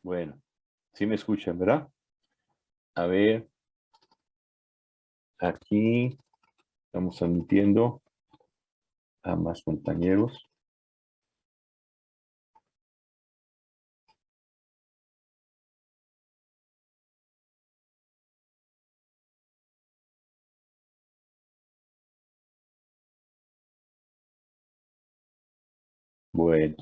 Bueno, sí me escuchan, ¿verdad? A ver, aquí estamos transmitiendo a más compañeros. Bueno,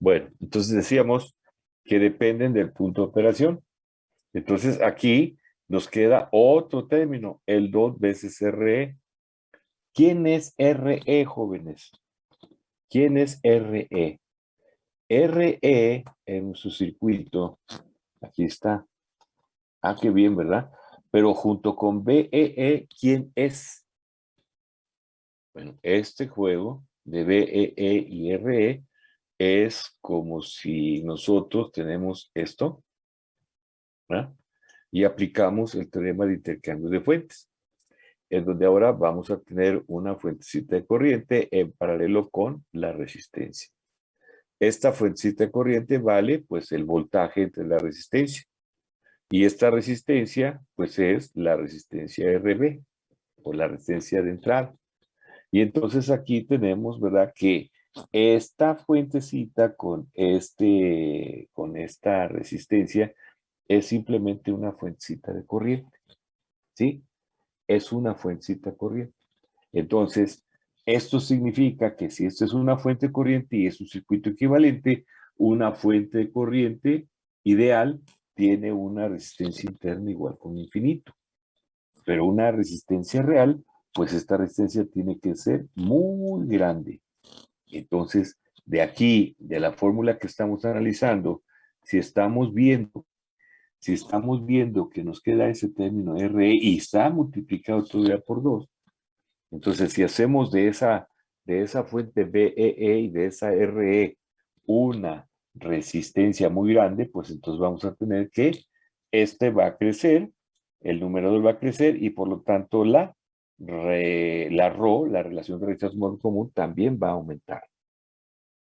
bueno, entonces decíamos que dependen del punto de operación. Entonces aquí nos queda otro término, el 2 veces RE. ¿Quién es RE, jóvenes? ¿Quién es RE? RE en su circuito, aquí está. Ah, qué bien, ¿verdad? Pero junto con BEE, ¿quién es? Bueno, este juego de BEE y RE es como si nosotros tenemos esto, ¿verdad? Y aplicamos el teorema de intercambio de fuentes, en donde ahora vamos a tener una fuentecita de corriente en paralelo con la resistencia. Esta fuentecita de corriente vale pues el voltaje entre la resistencia. Y esta resistencia pues es la resistencia RB o la resistencia de entrada. Y entonces aquí tenemos, ¿verdad? Que esta fuentecita con esta resistencia es simplemente una fuentecita de corriente, ¿sí? Es una fuentecita corriente. Entonces, esto significa que si esto es una fuente de corriente y es un circuito equivalente, una fuente de corriente ideal tiene una resistencia interna igual con infinito. Pero una resistencia real, pues esta resistencia tiene que ser muy grande. Entonces, de aquí, de la fórmula que estamos analizando, si estamos viendo, que nos queda ese término RE y está multiplicado todavía por 2, entonces si hacemos de esa fuente BEE y de esa RE una resistencia muy grande, pues entonces vamos a tener que este va a crecer, el numerador va a crecer y por lo tanto la RO, la relación de rechazo modo común, también va a aumentar.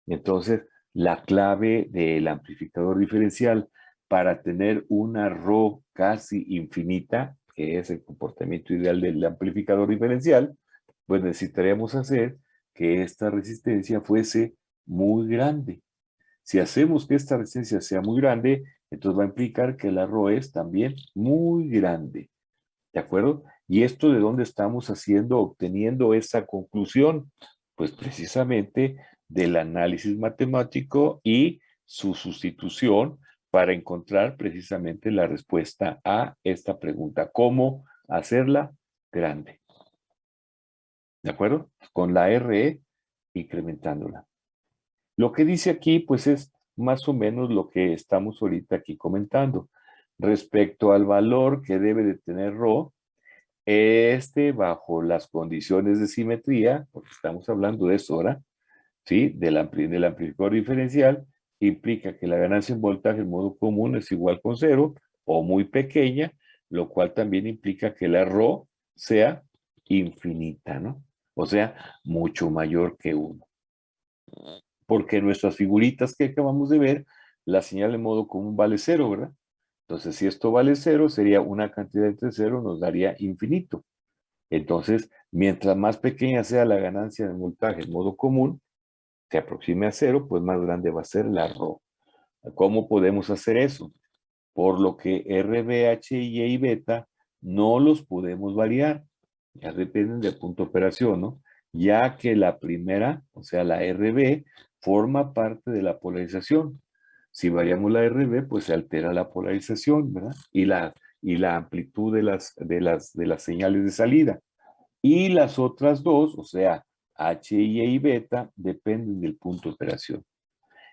Entonces, la clave del amplificador diferencial para tener una RO casi infinita, que es el comportamiento ideal del amplificador diferencial, pues necesitaríamos hacer que esta resistencia fuese muy grande. Si hacemos que esta resistencia sea muy grande, entonces va a implicar que la RO es también muy grande. ¿De acuerdo? ¿Y esto de dónde estamos obteniendo esa conclusión? Pues precisamente del análisis matemático y su sustitución para encontrar precisamente la respuesta a esta pregunta. ¿Cómo hacerla grande? ¿De acuerdo? Con la RE incrementándola. Lo que dice aquí, pues es más o menos lo que estamos ahorita aquí comentando. Respecto al valor que debe de tener ρ, bajo las condiciones de simetría, porque estamos hablando de eso ahora, ¿sí? Del amplificador diferencial, implica que la ganancia en voltaje en modo común es igual con 0 o muy pequeña, lo cual también implica que la ρ sea infinita, ¿no? O sea, mucho mayor que 1. Porque nuestras figuritas que acabamos de ver, la señal en modo común vale 0, ¿verdad? Entonces, si esto vale 0, sería una cantidad entre 0, nos daría infinito. Entonces, mientras más pequeña sea la ganancia de voltaje en modo común, se aproxime a 0, pues más grande va a ser la ρ. ¿Cómo podemos hacer eso? Por lo que RB, H, y beta no los podemos variar. Ya dependen del punto de operación, ¿no? Ya que la primera, o sea, la RB, forma parte de la polarización. Si variamos la RB, pues se altera la polarización, ¿verdad? Y la amplitud de las señales de salida. Y las otras dos, o sea, H, y beta, dependen del punto de operación.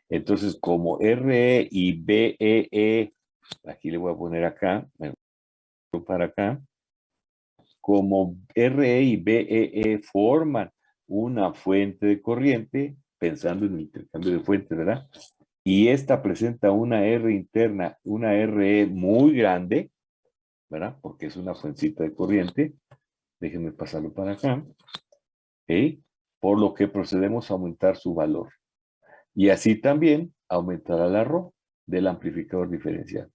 Entonces, como RE y BEE, aquí le voy a poner acá, para acá, como RE y BEE forman una fuente de corriente, pensando en el intercambio de fuentes, ¿verdad? Y esta presenta una R interna, una RE muy grande, ¿verdad? Porque es una fuentecita de corriente. Déjenme pasarlo para acá. ¿Ok? Por lo que procedemos a aumentar su valor. Y así también aumentará la ρ. del amplificador diferencial.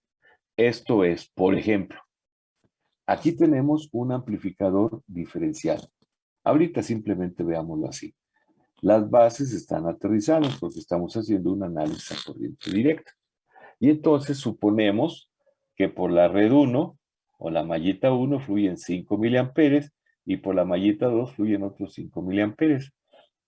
Esto es, por ejemplo, aquí tenemos un amplificador diferencial. Ahorita simplemente veámoslo así. Las bases están aterrizadas porque estamos haciendo un análisis a corriente directa. Y entonces suponemos que por la red 1 o la mallita 1 fluyen 5 miliamperes y por la mallita 2 fluyen otros 5 miliamperes.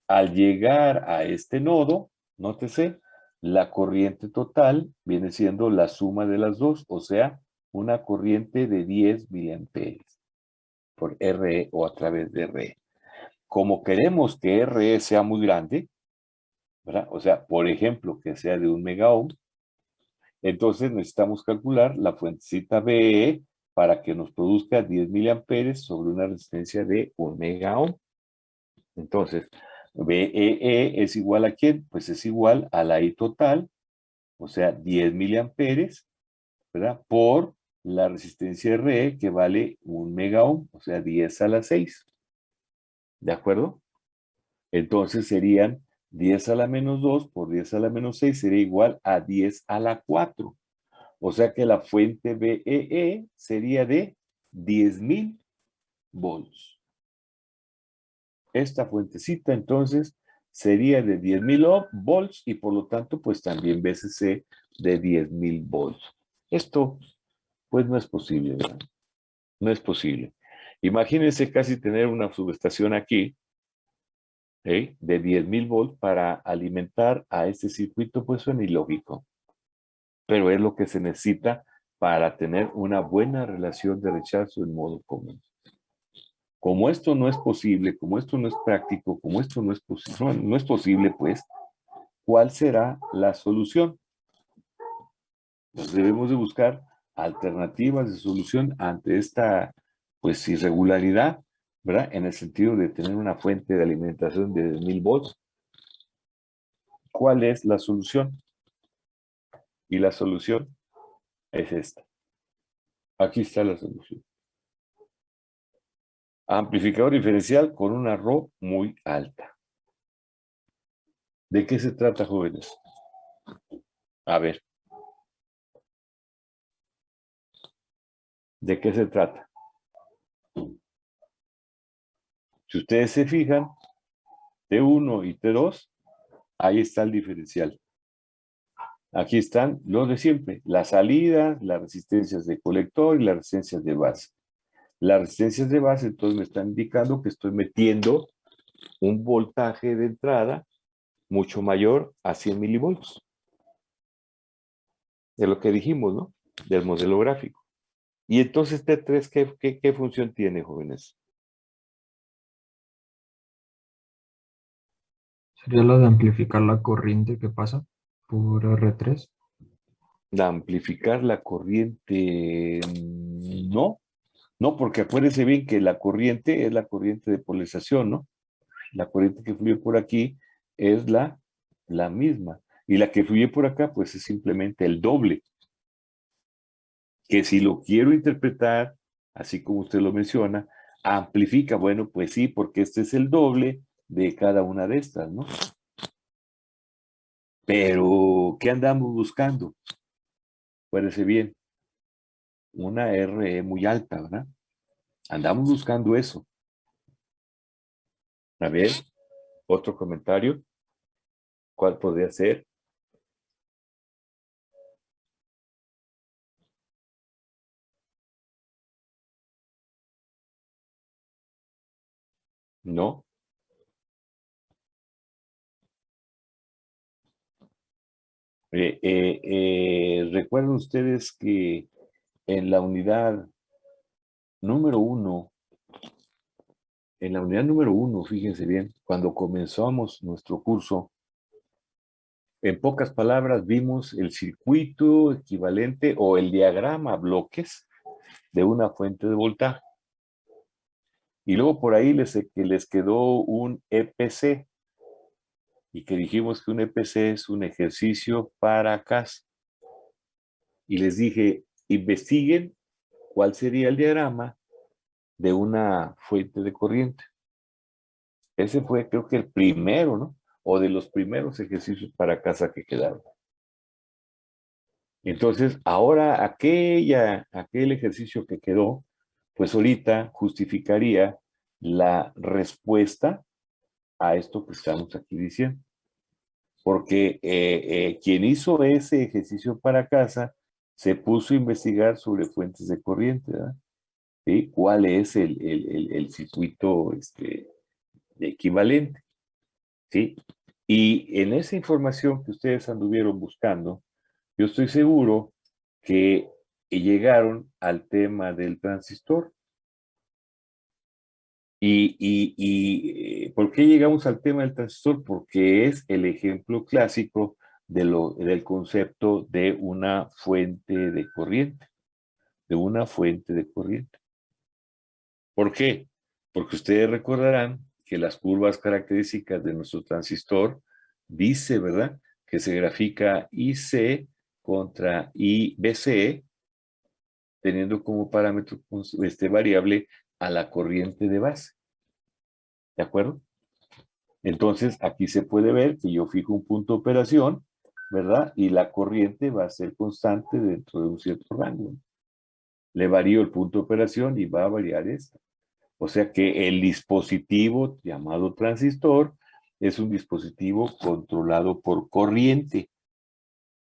Al llegar a este nodo, nótese, la corriente total viene siendo la suma de las dos, o sea, una corriente de 10 miliamperes por RE o a través de RE. Como queremos que RE sea muy grande, ¿verdad? O sea, por ejemplo, que sea de 1 megaohm, entonces necesitamos calcular la fuentecita BE para que nos produzca 10 miliamperes sobre una resistencia de 1 megaohm. Entonces, BEE es igual a ¿quién? Pues es igual a la I total, o sea, 10 miliamperes, ¿verdad? Por la resistencia RE que vale 1 megaohm, o sea, 10 a la 6. ¿De acuerdo? Entonces serían 10 a la menos 2 por 10 a la menos 6 sería igual a 10 a la 4. O sea que la fuente BEE sería de 10.000 volts. Esta fuentecita entonces sería de 10.000 volts y por lo tanto pues también VCC de 10.000 volts. Esto pues no es posible, ¿verdad? No es posible. Imagínense casi tener una subestación aquí de 10.000 volts para alimentar a este circuito, pues suena ilógico. Pero es lo que se necesita para tener una buena relación de rechazo en modo común. Como esto no es posible, como esto no es práctico, como esto no es, no es posible, pues, ¿cuál será la solución? Pues debemos de buscar alternativas de solución ante esta, pues, irregularidad, ¿verdad? En el sentido de tener una fuente de alimentación de 10.000 volts. ¿Cuál es la solución? Y la solución es esta. Aquí está la solución. Amplificador diferencial con una RO muy alta. ¿De qué se trata, jóvenes? A ver, ¿de qué se trata? Si ustedes se fijan, T1 y T2, ahí está el diferencial. Aquí están los de siempre, las salidas, las resistencias de colector y las resistencias de base. Las resistencias de base entonces me están indicando que estoy metiendo un voltaje de entrada mucho mayor a 100 milivolts. De lo que dijimos, ¿no? Del modelo gráfico. Y entonces T3, ¿qué función tiene, jóvenes? Sería la de amplificar la corriente que pasa por R3. De amplificar la corriente, no, no, porque acuérdense bien que la corriente es la corriente de polarización, ¿no? La corriente que fluye por aquí es la misma. Y la que fluye por acá, pues es simplemente el doble. Que si lo quiero interpretar, así como usted lo menciona, amplifica, bueno, pues sí, porque este es el doble de cada una de estas, ¿no? Pero, ¿qué andamos buscando? Acuérdese bien, una RE muy alta, ¿verdad? Andamos buscando eso. A ver, otro comentario. ¿Cuál podría ser? No. Recuerden ustedes que en la unidad número 1, en la unidad número 1, fíjense bien, cuando comenzamos nuestro curso, en pocas palabras vimos el circuito equivalente o el diagrama bloques de una fuente de voltaje. Y luego por ahí que les quedó un EPC y que dijimos que un EPC es un ejercicio para casa. Y les dije, investiguen cuál sería el diagrama de una fuente de corriente. Ese fue, creo que el primero, ¿no? O de los primeros ejercicios para casa que quedaron. Entonces, ahora aquel ejercicio que quedó, pues ahorita justificaría la respuesta a esto que estamos aquí diciendo. Porque quien hizo ese ejercicio para casa se puso a investigar sobre fuentes de corriente, ¿verdad? ¿Sí? ¿Cuál es el circuito equivalente? ¿Sí? Y en esa información que ustedes anduvieron buscando, yo estoy seguro que llegaron al tema del transistor. ¿Por qué llegamos al tema del transistor? Porque es el ejemplo clásico del concepto de una fuente de corriente, de una fuente de corriente. ¿Por qué? Porque ustedes recordarán que las curvas características de nuestro transistor dice, ¿verdad? Que se grafica IC contra IBC, teniendo como parámetro variable a la corriente de base. ¿De acuerdo? Entonces, aquí se puede ver que yo fijo un punto de operación, ¿verdad? Y la corriente va a ser constante dentro de un cierto rango. Le varío el punto de operación y va a variar esto. O sea que el dispositivo llamado transistor es un dispositivo controlado por corriente.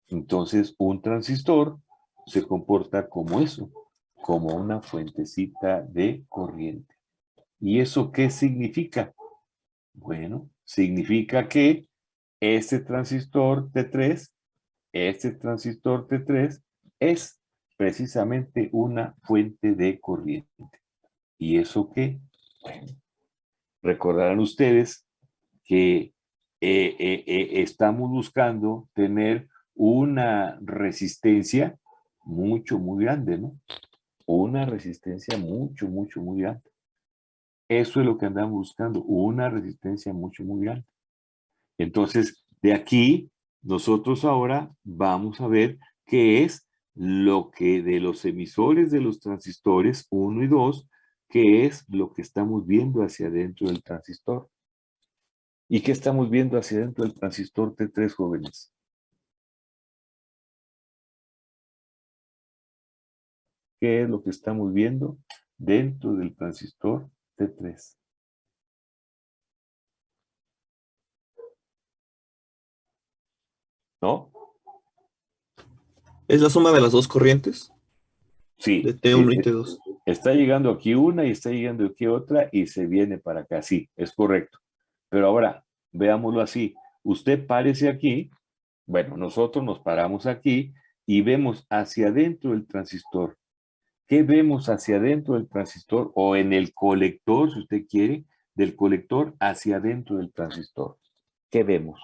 Entonces, un transistor se comporta como eso, como una fuentecita de corriente. ¿Y eso qué significa? Bueno, significa que este transistor T3 es precisamente una fuente de corriente. ¿Y eso qué? Bueno, recordarán ustedes que estamos buscando tener una resistencia muy grande, ¿no? Una resistencia muy grande. Eso es lo que andamos buscando, una resistencia muy grande. Entonces, de aquí, nosotros ahora vamos a ver qué es lo que de los emisores de los transistores 1 y 2, qué es lo que estamos viendo hacia adentro del transistor. ¿Y qué estamos viendo hacia adentro del transistor T3, jóvenes? ¿Qué es lo que estamos viendo dentro del transistor T3? ¿No? ¿Es la suma de las dos corrientes? De Sí, sí. T1 y T2. Está llegando aquí una y está llegando aquí otra y se viene para acá. Sí, es correcto. Pero ahora, veámoslo así. Usted párese aquí, bueno, nosotros nos paramos aquí y vemos hacia adentro del transistor. ¿Qué vemos hacia adentro del transistor o en el colector, si usted quiere, del colector hacia adentro del transistor? ¿Qué vemos?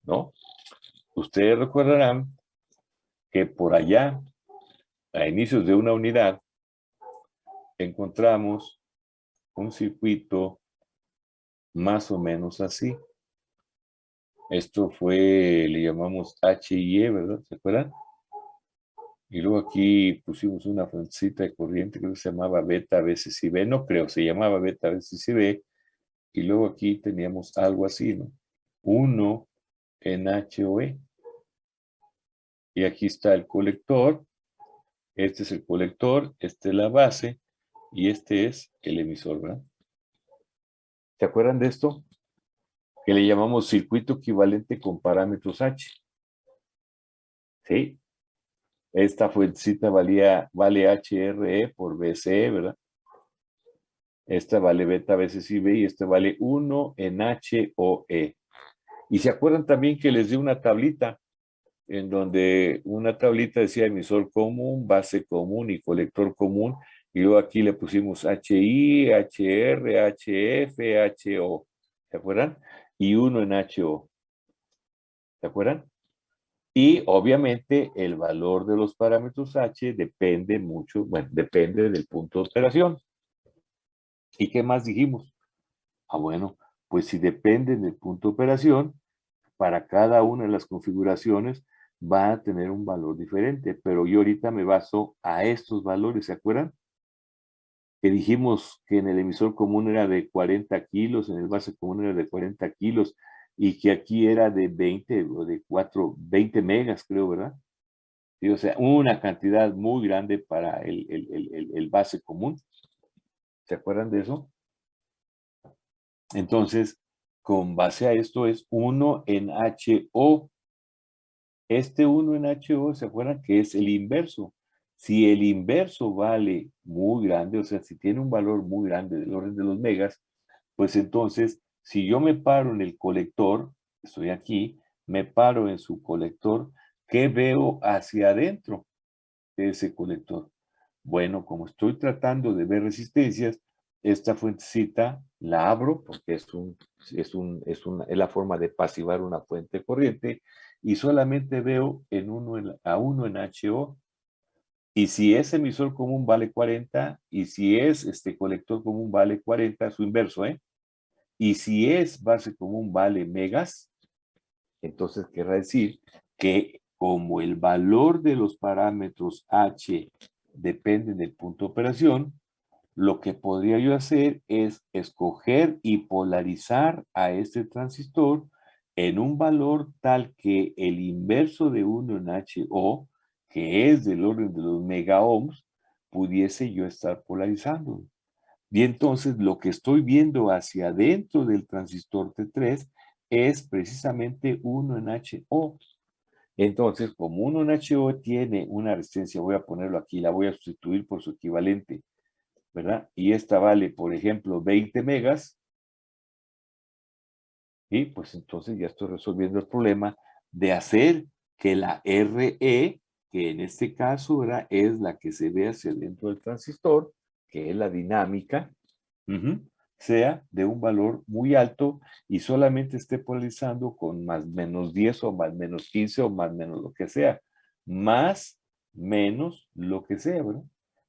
¿No? Ustedes recordarán que por allá, a inicios de una unidad, encontramos un circuito más o menos así. Esto fue, le llamamos H y E, ¿verdad? ¿Se acuerdan? Y luego aquí pusimos una fuentecita de corriente, creo que se llamaba beta veces I B, no creo, se llamaba beta veces IB, y luego aquí teníamos algo así, ¿no? 1 en HOE. Y aquí está el colector, este es el colector, este es la base, y este es el emisor, ¿verdad? ¿Se acuerdan de esto? Que le llamamos circuito equivalente con parámetros H. ¿Sí? Esta fuentecita vale HRE por BCE, ¿verdad? Esta vale beta veces IB y este vale 1 en HOE. Y se acuerdan también que les di una tablita, en donde una tablita decía emisor común, base común y colector común, y luego aquí le pusimos HI, HR, HF, HO. ¿Se acuerdan? Y 1 en HO. ¿Se acuerdan? Y obviamente el valor de los parámetros H depende mucho, bueno, depende del punto de operación. ¿Y qué más dijimos? Ah, bueno, pues si dependen del punto de operación, para cada una de las configuraciones va a tener un valor diferente, pero yo ahorita me baso a estos valores, ¿se acuerdan? Que dijimos que en el emisor común era de 40 kilos, en el base común era de 40 kilos, y que aquí era de 20 o de 20 megas, creo, ¿verdad? Sí, o sea, una cantidad muy grande para el base común. ¿Se acuerdan de eso? Entonces, con base a esto es 1 en HO. Este 1 en HO, ¿se acuerdan que es el inverso? Si el inverso vale muy grande, o sea, si tiene un valor muy grande del orden de los megas, pues entonces, si yo me paro en el colector, estoy aquí, me paro en su colector, ¿qué veo hacia adentro de ese colector? Bueno, como estoy tratando de ver resistencias, esta fuentecita la abro porque es la forma de pasivar una fuente corriente y solamente veo a 1 en HO. Y si es emisor común vale 40 y si es este colector común vale 40, su inverso, ¿eh? Y si es base común vale megas, entonces querrá decir que como el valor de los parámetros H depende del punto de operación, lo que podría yo hacer es escoger y polarizar a este transistor en un valor tal que el inverso de 1 en HO, que es del orden de los megaohms, pudiese yo estar polarizando. Y entonces lo que estoy viendo hacia adentro del transistor T3 es precisamente 1 en HO. Entonces, como 1 en HO tiene una resistencia, voy a ponerlo aquí, la voy a sustituir por su equivalente, ¿verdad? Y esta vale, por ejemplo, 20 megas. Y pues entonces ya estoy resolviendo el problema de hacer que la RE, que en este caso ¿verdad? Es la que se ve hacia dentro del transistor, que es la dinámica, sea de un valor muy alto y solamente esté polarizando con más menos 10 o más menos 15 o más menos lo que sea. Más menos lo que sea, ¿verdad?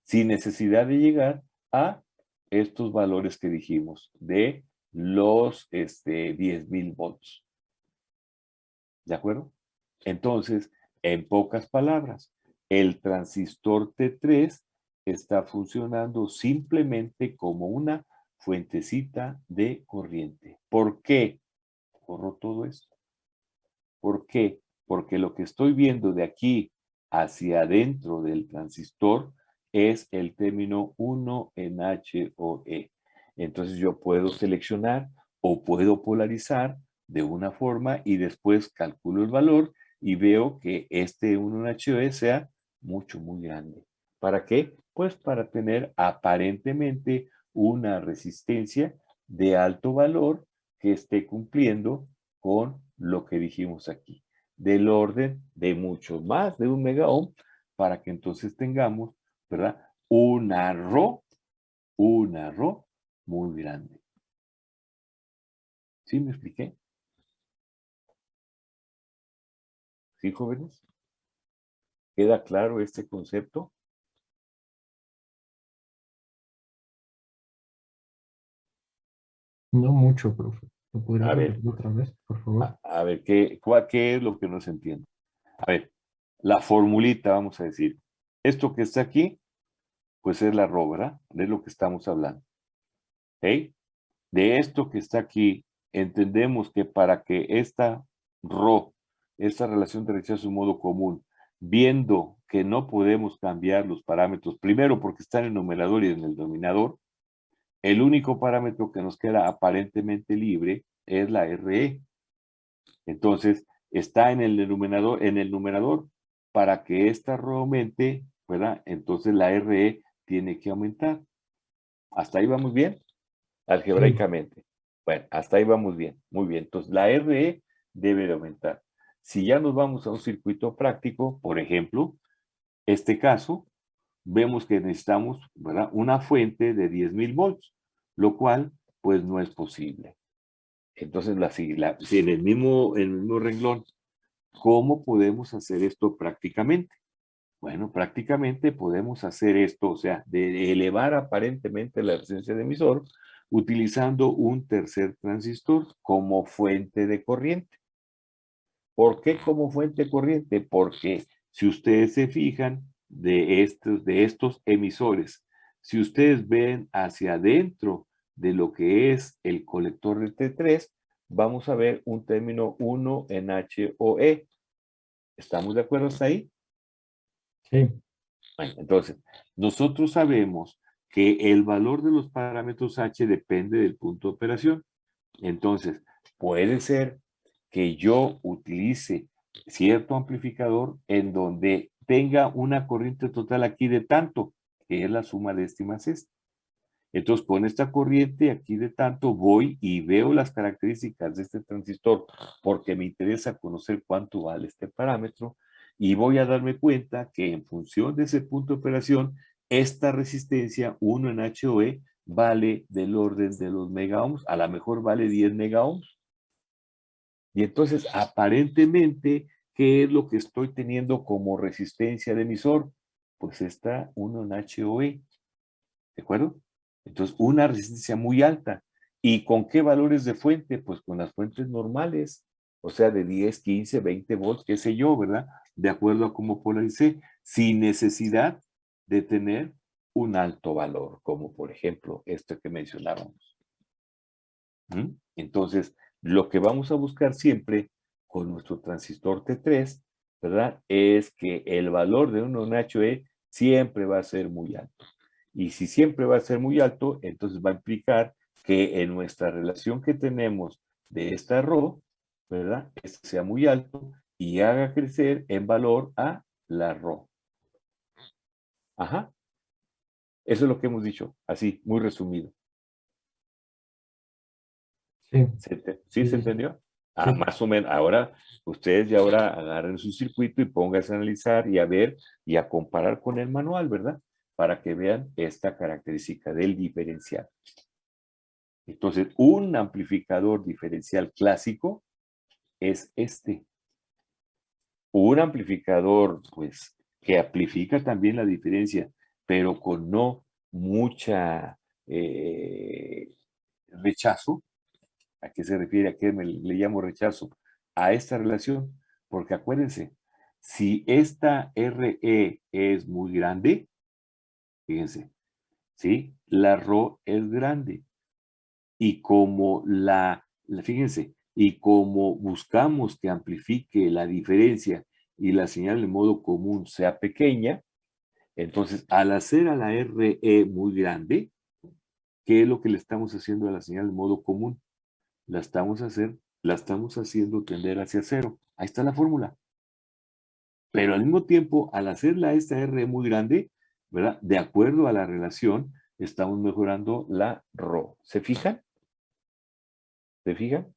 Sin necesidad de llegar a estos valores que dijimos de los 10,000 volts. ¿De acuerdo? Entonces, en pocas palabras, el transistor T3 está funcionando simplemente como una fuentecita de corriente. ¿Por qué? Corro todo esto. ¿Por qué? Porque lo que estoy viendo de aquí hacia adentro del transistor es el término 1 en HOE. Entonces yo puedo seleccionar o puedo polarizar de una forma y después calculo el valor y veo que este 1 en HOE sea mucho, muy grande. ¿Para qué? Pues para tener aparentemente una resistencia de alto valor que esté cumpliendo con lo que dijimos aquí, del orden de mucho más de 1 megaohm, para que entonces tengamos, ¿verdad? Una RO muy grande. ¿Sí me expliqué? ¿Sí, jóvenes? ¿Queda claro este concepto? No mucho, profe. ¿Lo podría A ver, repetir otra vez, por favor? a ver, ¿qué es lo que no se entiende? A ver, la formulita, vamos a decir. Esto que está aquí, pues es la RO, ¿verdad? De lo que estamos hablando. ¿Ok? De esto que está aquí, entendemos que para que esta RO, esta relación de rechazo en modo común, viendo que no podemos cambiar los parámetros, primero porque están en el numerador y en el denominador, el único parámetro que nos queda aparentemente libre es la RE. Entonces, está en el numerador para que esta RO aumente, ¿verdad? Entonces la RE tiene que aumentar. ¿Hasta ahí vamos bien? Sí. Algebraicamente. Bueno, hasta ahí vamos bien. Muy bien. Entonces, la RE debe de aumentar. Si ya nos vamos a un circuito práctico, por ejemplo, este caso, vemos que necesitamos, ¿verdad? Una fuente de 10,000 volts, lo cual, pues, no es posible. Entonces, si en el mismo renglón, ¿cómo podemos hacer esto prácticamente? Bueno, prácticamente podemos hacer esto, o sea, de elevar aparentemente la resistencia de emisor utilizando un tercer transistor como fuente de corriente. ¿Por qué como fuente de corriente? Porque si ustedes se fijan de estos emisores, si ustedes ven hacia adentro de lo que es el colector de T3, vamos a ver un término 1 en HOE. ¿Estamos de acuerdo hasta ahí? Sí, Bueno, entonces, nosotros sabemos que el valor de los parámetros H depende del punto de operación. Entonces, puede ser que yo utilice cierto amplificador en donde tenga una corriente total aquí de tanto, que es la suma de este más este. Entonces, con esta corriente aquí de tanto, voy y veo las características de este transistor porque me interesa conocer cuánto vale este parámetro y voy a darme cuenta que en función de ese punto de operación, esta resistencia 1 en HOE vale del orden de los megaohms, a lo mejor vale 10 megaohms. Y entonces, aparentemente, ¿qué es lo que estoy teniendo como resistencia de emisor? Pues esta 1 en HOE. ¿De acuerdo? Entonces, una resistencia muy alta. ¿Y con qué valores de fuente? Pues con las fuentes normales, o sea, de 10, 15, 20 volts, qué sé yo, ¿verdad? De acuerdo a cómo polaricé, sin necesidad de tener un alto valor, como por ejemplo esto que mencionábamos. Entonces, lo que vamos a buscar siempre con nuestro transistor T3, ¿verdad? Es que el valor de un HOE siempre va a ser muy alto. Y si siempre va a ser muy alto, entonces va a implicar que en nuestra relación que tenemos de esta ρ, ¿verdad? Este sea muy alto y haga crecer en valor a la ρ. Ajá. Eso es lo que hemos dicho, así, muy resumido. sí, ¿Sí sí, se sí, sí. entendió? Ah, Sí, más o menos. Ahora, ustedes ya ahora agarren su circuito y pónganse a analizar y a ver y a comparar con el manual, ¿verdad? Para que vean esta característica del diferencial. Entonces, un amplificador diferencial clásico es este. Un amplificador, pues, que amplifica también la diferencia, pero con no mucha rechazo. ¿A qué se refiere? ¿A qué le llamo rechazo? A esta relación. Porque acuérdense, si esta RE es muy grande, fíjense, ¿sí? La ρ es grande. Y como fíjense, y como buscamos que amplifique la diferencia y la señal de modo común sea pequeña, entonces al hacer a la RE muy grande, ¿qué es lo que le estamos haciendo a la señal de modo común? La estamos haciendo tender hacia cero. Ahí está la fórmula. Pero al mismo tiempo, al hacerla esta R muy grande, ¿verdad? De acuerdo a la relación, estamos mejorando la ρ. ¿Se fijan? ¿Se fijan?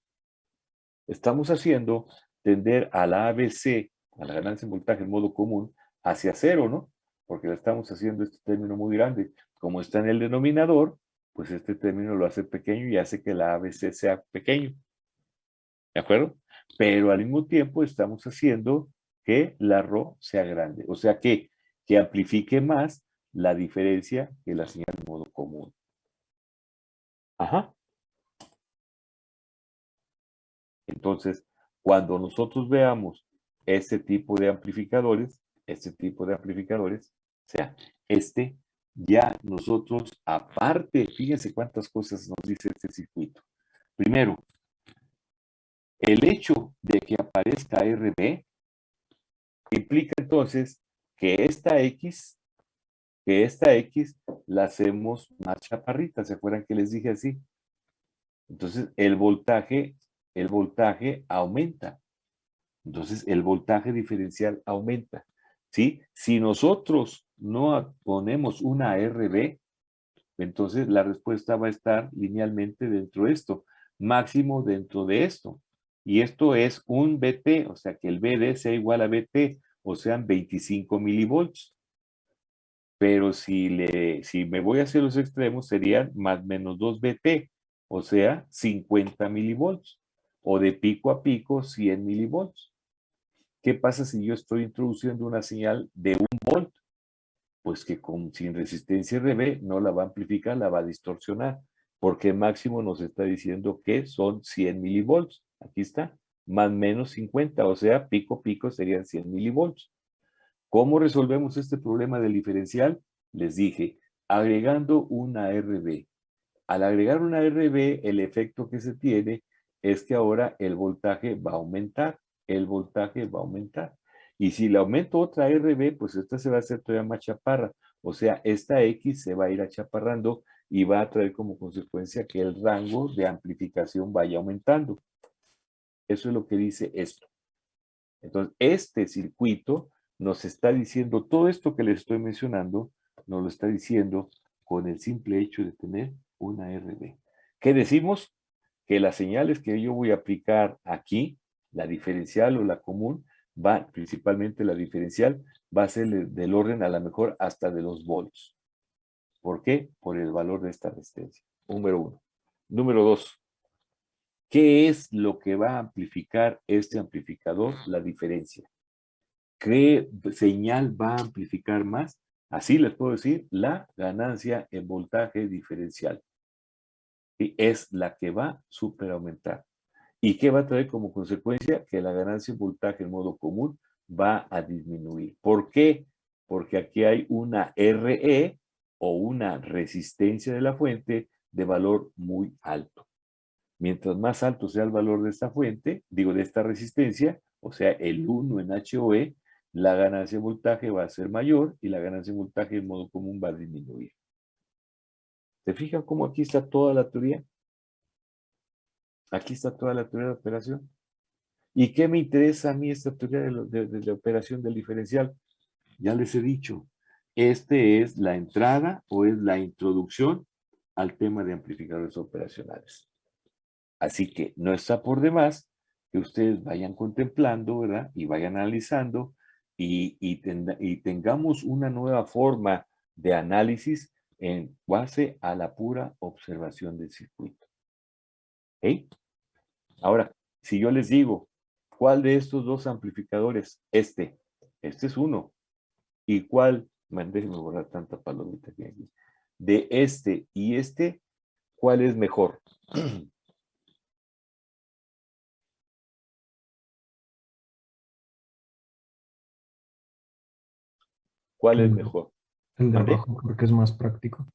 Estamos haciendo tender a la ABC, a la ganancia en voltaje en modo común, hacia cero, ¿no? Porque le estamos haciendo este término muy grande. Como está en el denominador, pues este término lo hace pequeño y hace que la ABC sea pequeño. ¿De acuerdo? Pero al mismo tiempo estamos haciendo que la ρ sea grande. O sea que amplifique más la diferencia que la señal de modo común. Ajá. Entonces, cuando nosotros veamos este tipo de amplificadores, o sea, ya nosotros, aparte, fíjense cuántas cosas nos dice este circuito. Primero, el hecho de que aparezca RB implica entonces que esta X la hacemos más chaparrita. ¿Se acuerdan que les dije así? Entonces, el voltaje aumenta. Entonces, el voltaje diferencial aumenta. ¿Sí? Si nosotros no ponemos una RB, entonces la respuesta va a estar linealmente dentro de esto, máximo dentro de esto. Y esto es un BT, o sea que el BD sea igual a BT, o sean 25 milivolts. Pero si me voy hacia los extremos, serían más menos 2 BT, o sea, 50 milivolts, o de pico a pico, 100 milivolts. ¿Qué pasa si yo estoy introduciendo una señal de 1 volt? Pues que sin resistencia RB no la va a amplificar, la va a distorsionar, porque máximo nos está diciendo que son 100 milivolts. Aquí está, más menos 50, o sea, pico pico serían 100 milivolts. ¿Cómo resolvemos este problema del diferencial? Les dije, agregando una RB. Al agregar una RB, el efecto que se tiene es que ahora el voltaje va a aumentar. El voltaje va a aumentar. Y si le aumento otra RB, pues esta se va a hacer todavía más chaparra. O sea, esta X se va a ir achaparrando y va a traer como consecuencia que el rango de amplificación vaya aumentando. Eso es lo que dice esto. Entonces, este circuito nos está diciendo, todo esto que les estoy mencionando, nos lo está diciendo con el simple hecho de tener una RB. ¿Qué decimos? Que las señales que yo voy a aplicar aquí, la diferencial o la común, principalmente la diferencial, va a ser del orden a lo mejor hasta de los volts. ¿Por qué? Por el valor de esta resistencia. Número 1. Número 2. ¿Qué es lo que va a amplificar este amplificador? La diferencia. ¿Qué señal va a amplificar más? Así les puedo decir, la ganancia en voltaje diferencial. Y es la que va a superaumentar. ¿Y qué va a traer como consecuencia? Que la ganancia en voltaje en modo común va a disminuir. ¿Por qué? Porque aquí hay una RE o una resistencia de la fuente de valor muy alto. Mientras más alto sea el valor de esta fuente, digo de esta resistencia, o sea, el 1 en HOE, la ganancia en voltaje va a ser mayor y la ganancia en voltaje en modo común va a disminuir. ¿Se fijan cómo aquí está toda la teoría? Aquí está toda la teoría de operación. ¿Y qué me interesa a mí esta teoría de la operación del diferencial? Ya les he dicho, este es la entrada o es la introducción al tema de amplificadores operacionales. Así que no está por demás que ustedes vayan contemplando, ¿verdad? Y vayan analizando y tengamos una nueva forma de análisis en base a la pura observación del circuito. ¿Ok? Ahora, si yo les digo, ¿cuál de estos dos amplificadores? Este es uno. ¿Y cuál? Man, déjenme borrar tanta palomita que hay aquí. De este y este, ¿cuál es mejor? ¿Cuál es El, mejor? el de ¿Mande? abajo porque es más práctico.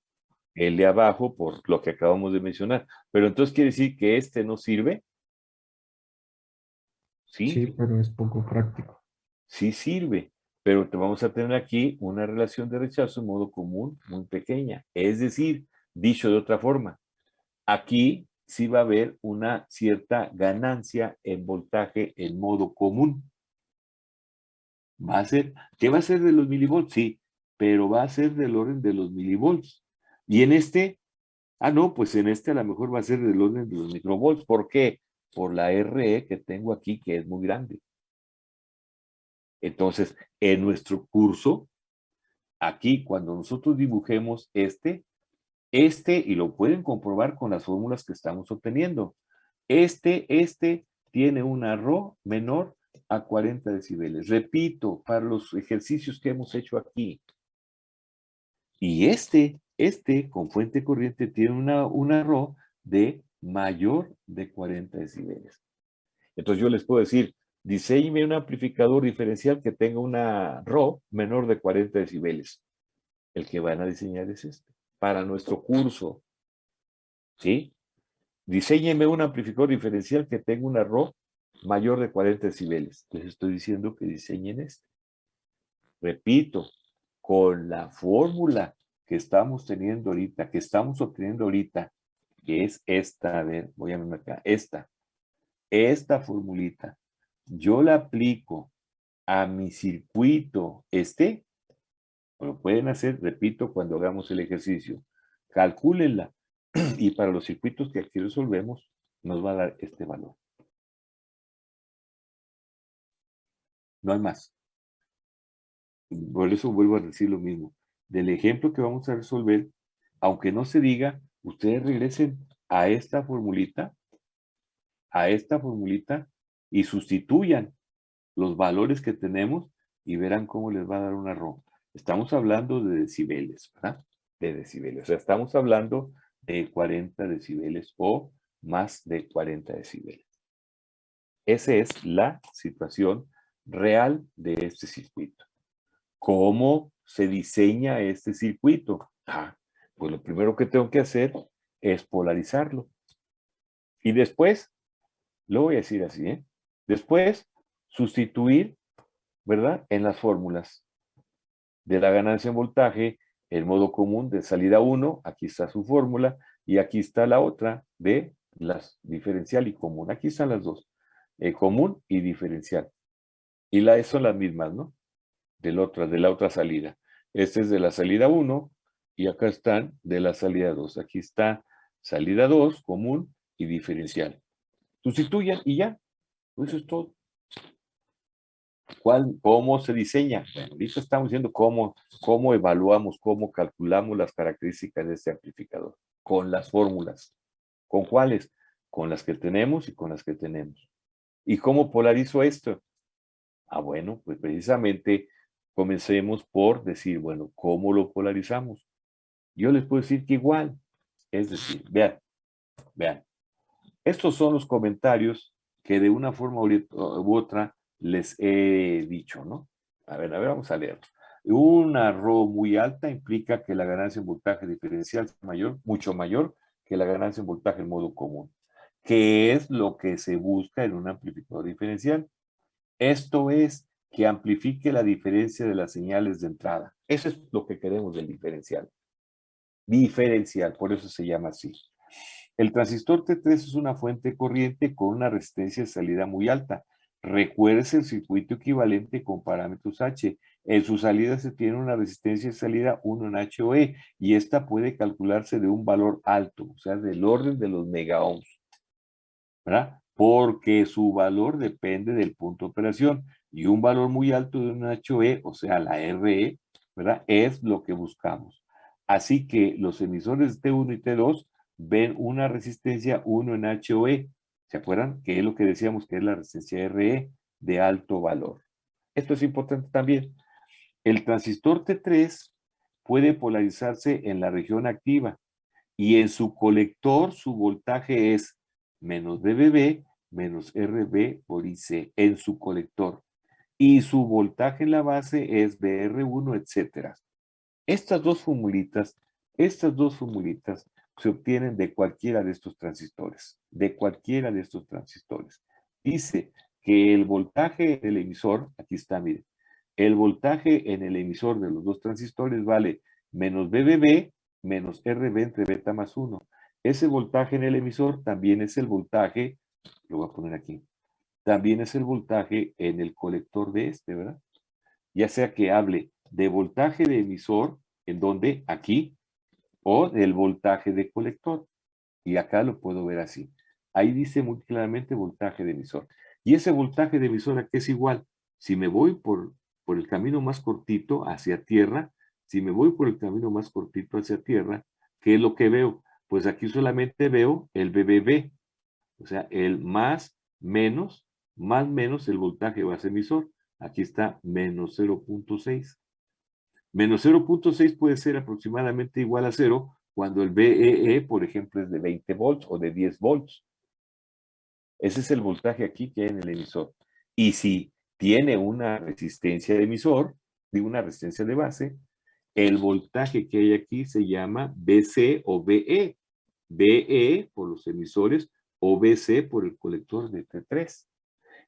El de abajo, por lo que acabamos de mencionar. Pero entonces quiere decir que este no sirve. Sí, Sí, pero es poco práctico. sí sirve. Pero te vamos a tener aquí una relación de rechazo en modo común muy pequeña. Es decir, dicho de otra forma, aquí sí va a haber una cierta ganancia en voltaje en modo común. Va a ser, ¿qué va a ser de los milivolts? Sí, pero va a ser del orden de los milivolts. Y en este, no, pues en este a lo mejor va a ser del orden de los microvolts. ¿Por qué? Por la RE que tengo aquí, que es muy grande. Entonces, en nuestro curso, aquí cuando nosotros dibujemos y lo pueden comprobar con las fórmulas que estamos obteniendo. Este tiene una Rho menor a 40 decibeles. Repito, para los ejercicios que hemos hecho aquí. Y este con fuente corriente tiene una Rho de mayor de 40 decibeles. Entonces yo les puedo decir, diseñeme un amplificador diferencial que tenga una Rho menor de 40 decibeles. El que van a diseñar es este. Para nuestro curso, ¿sí? Diséñeme un amplificador diferencial que tenga una Rho mayor de 40 decibeles. Les estoy diciendo que diseñen este. Repito, con la fórmula que estamos teniendo ahorita, que estamos obteniendo ahorita, que es esta, a ver, voy a ver acá, esta formulita, yo la aplico a mi circuito lo pueden hacer, repito, cuando hagamos el ejercicio, calcúlenla, y para los circuitos que aquí resolvemos, nos va a dar este valor. No hay más. Por eso vuelvo a decir lo mismo. Del ejemplo que vamos a resolver, aunque no se diga, ustedes regresen a esta formulita y sustituyan los valores que tenemos y verán cómo les va a dar una Rho. Estamos hablando de decibeles, ¿verdad? De decibeles. O sea, estamos hablando de 40 decibeles o más de 40 decibeles. Esa es la situación real de este circuito. ¿Cómo se diseña este circuito? Pues lo primero que tengo que hacer es polarizarlo. Y después Lo voy a decir así, ¿eh? Después, sustituir, ¿verdad? En las fórmulas de la ganancia en voltaje, el modo común de salida 1, aquí está su fórmula, y aquí está la otra de las diferencial y común. Aquí están las dos, común y diferencial. Y son las mismas, ¿no? De la otra salida. Este es de la salida 1 y acá están de la salida 2. Aquí está salida 2, común y diferencial. Sustituyan y ya. Eso es todo. ¿Cómo se diseña? Bueno, ahorita estamos viendo cómo evaluamos, cómo calculamos las características de este amplificador. Con las fórmulas. ¿Con cuáles? Con las que tenemos y con las que tenemos. ¿Y cómo polarizo esto? Ah, bueno, pues precisamente comencemos por decir, bueno, ¿cómo lo polarizamos? Yo les puedo decir que igual. Es decir, vean. Estos son los comentarios que de una forma u otra les he dicho, ¿no? A ver, vamos a leer. Una RO muy alta implica que la ganancia en voltaje diferencial es mayor, mucho mayor que la ganancia en voltaje en modo común. ¿Qué es lo que se busca en un amplificador diferencial? Esto es que amplifique la diferencia de las señales de entrada. Eso es lo que queremos del diferencial. Diferencial, por eso se llama así. El transistor T3 es una fuente corriente con una resistencia de salida muy alta. Recuerde el circuito equivalente con parámetros H. En su salida se tiene una resistencia de salida 1 en HOE y esta puede calcularse de un valor alto, o sea, del orden de los megaohms, ¿verdad? Porque su valor depende del punto de operación y un valor muy alto de un HOE, o sea, la RE, ¿verdad? Es lo que buscamos. Así que los emisores T1 y T2 ven una resistencia 1 en HOE. ¿Se acuerdan? Que es lo que decíamos que es la resistencia RE de alto valor. Esto es importante también. El transistor T3 puede polarizarse en la región activa y en su colector su voltaje es menos BBB menos RB por IC en su colector. Y su voltaje en la base es BR1, etcétera. Estas dos formulitas se obtienen de cualquiera de estos transistores. De cualquiera de estos transistores. Dice que el voltaje del emisor, aquí está, miren, el voltaje en el emisor de los dos transistores vale menos BBB menos RB entre beta más 1. Ese voltaje en el emisor también es el voltaje, lo voy a poner aquí, también es el voltaje en el colector de este, ¿verdad? Ya sea que hable de voltaje de emisor, en donde, aquí, o del voltaje de colector. Y acá lo puedo ver así. Ahí dice muy claramente voltaje de emisor. Y ese voltaje de emisor aquí es igual. Si me voy por el camino más cortito hacia tierra, si me voy por el camino más cortito hacia tierra, ¿qué es lo que veo? Pues aquí solamente veo el BBB, o sea, el más menos el voltaje base emisor. Aquí está menos 0.6. Menos 0.6 puede ser aproximadamente igual a 0 cuando el BEE, por ejemplo, es de 20 volts o de 10 volts. Ese es el voltaje aquí que hay en el emisor. Y si tiene una resistencia de emisor, de una resistencia de base, el voltaje que hay aquí se llama BC o BE. BE por los emisores o BC por el colector de T3.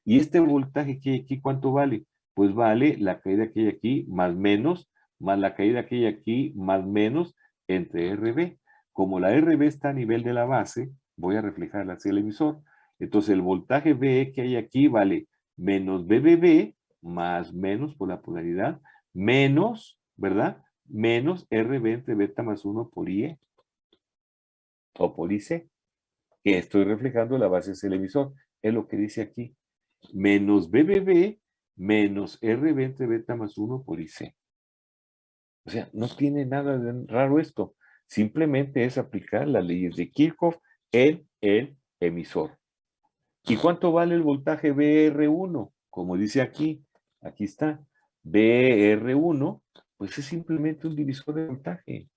Y este voltaje que hay aquí, ¿cuánto vale? Pues vale la caída que hay aquí más menos, más la caída que hay aquí más menos entre RB. Como la RB está a nivel de la base, voy a reflejarla hacia el emisor. Entonces el voltaje BE que hay aquí vale menos BBB más menos por la polaridad, menos, ¿verdad? Menos RB entre beta más 1 por IE o por IC, que estoy reflejando la base hacia el emisor. Es lo que dice aquí. Menos BBB menos RB entre beta más 1 por IC. O sea, no tiene nada de raro esto. Simplemente es aplicar las leyes de Kirchhoff en el emisor. ¿Y cuánto vale el voltaje BR1? Como dice aquí, aquí está. BR1, pues es simplemente un divisor de voltaje.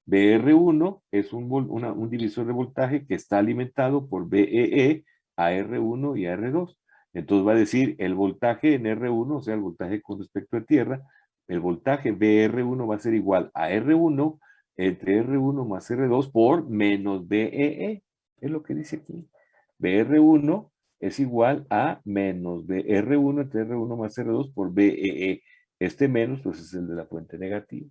BR1 es un divisor de voltaje que está alimentado por BEE a R1 y a R2. Entonces va a decir el voltaje en R1, o sea, el voltaje con respecto a tierra, el voltaje BR1 va a ser igual a R1 entre R1 más R2 por menos BEE. Es lo que dice aquí. BR1 es igual a menos R1 entre R1 más R2 por BEE. Este menos, pues es el de la fuente negativa.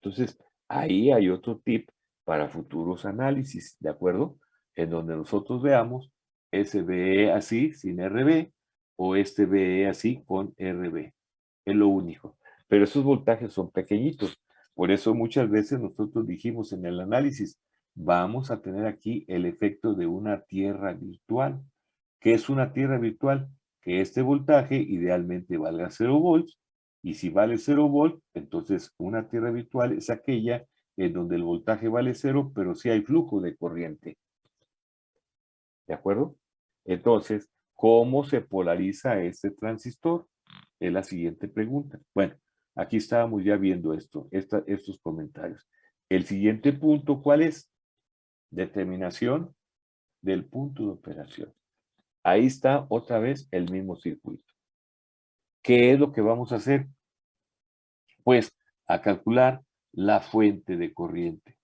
Entonces, ahí hay otro tip para futuros análisis, ¿de acuerdo? En donde nosotros veamos ese BE así, sin RB, o este BE así con RB. Es lo único. Pero esos voltajes son pequeñitos. Por eso muchas veces nosotros dijimos en el análisis, vamos a tener aquí el efecto de una tierra virtual. ¿Qué es una tierra virtual? Que este voltaje idealmente valga 0 volts, y si vale 0 volts, entonces una tierra virtual es aquella en donde el voltaje vale 0, pero sí hay flujo de corriente. ¿De acuerdo? Entonces, ¿cómo se polariza este transistor? Es la siguiente pregunta. Bueno, aquí estábamos ya viendo estos comentarios. El siguiente punto, ¿cuál es? Determinación del punto de operación. Ahí está otra vez el mismo circuito. ¿Qué es lo que vamos a hacer? Pues a calcular la fuente de corriente.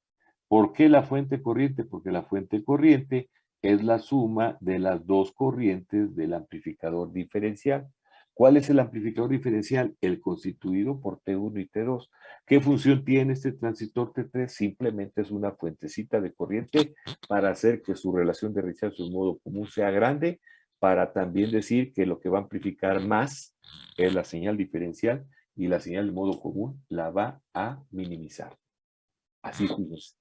¿Por qué la fuente corriente? Porque la fuente corriente es la suma de las dos corrientes del amplificador diferencial. ¿Cuál es el amplificador diferencial? El constituido por T1 y T2. ¿Qué función tiene este transistor T3? Simplemente es una fuentecita de corriente para hacer que su relación de rechazo en modo común sea grande, para también decir que lo que va a amplificar más es la señal diferencial y la señal de modo común la va a minimizar. Así es.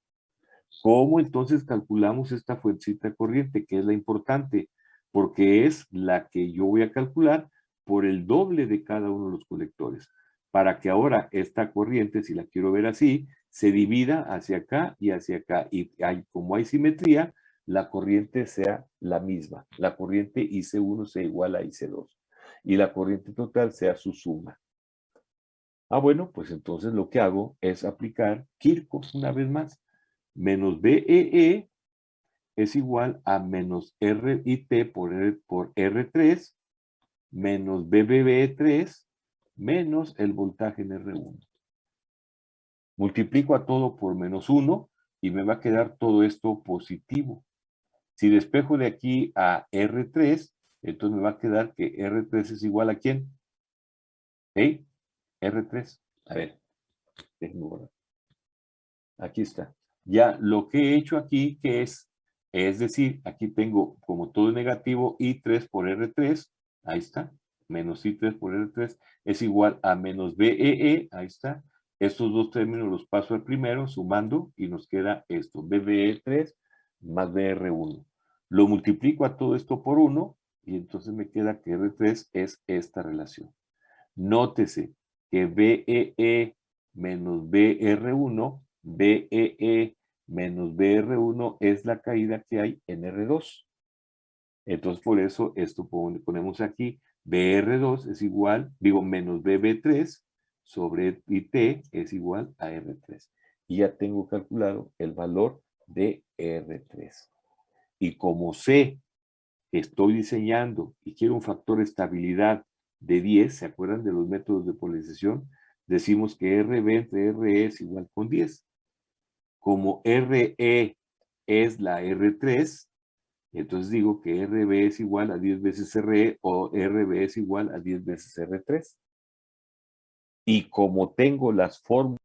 ¿Cómo entonces calculamos esta fuentecita de corriente? Que es la importante, porque es la que yo voy a calcular por el doble de cada uno de los colectores, para que ahora esta corriente, si la quiero ver así, se divida hacia acá, y como hay simetría, la corriente sea la misma. La corriente IC1 sea igual a IC2, y la corriente total sea su suma. Bueno, pues entonces lo que hago es aplicar Kirchhoff una vez más. Menos BEE es igual a menos RIT por R3 menos BBB3 menos el voltaje en R1. Multiplico a todo por menos 1 y me va a quedar todo esto positivo. Si despejo de aquí a R3, entonces me va a quedar que R3 es igual a ¿quién? ¿Eh? R3. A ver, déjenme borrar. Aquí está. Ya lo que he hecho aquí, que es decir, aquí tengo como todo es negativo, I3 por R3, ahí está, menos I3 por R3, es igual a menos BEE, ahí está. Estos dos términos los paso al primero, sumando, y nos queda esto, BBE3 más BR1. Lo multiplico a todo esto por 1, y entonces me queda que R3 es esta relación. Nótese que BEE menos BR1, BEE menos BR1 es la caída que hay en R2. Entonces, por eso, esto ponemos aquí, BR2 es igual, menos BB3 sobre IT es igual a R3. Y ya tengo calculado el valor de R3. Y como sé que estoy diseñando y quiero un factor de estabilidad de 10, ¿se acuerdan de los métodos de polarización? Decimos que RB entre RE es igual con 10. Como RE es la R3, entonces digo que RB es igual a 10 veces RE o RB es igual a 10 veces R3. Y como tengo las fórmulas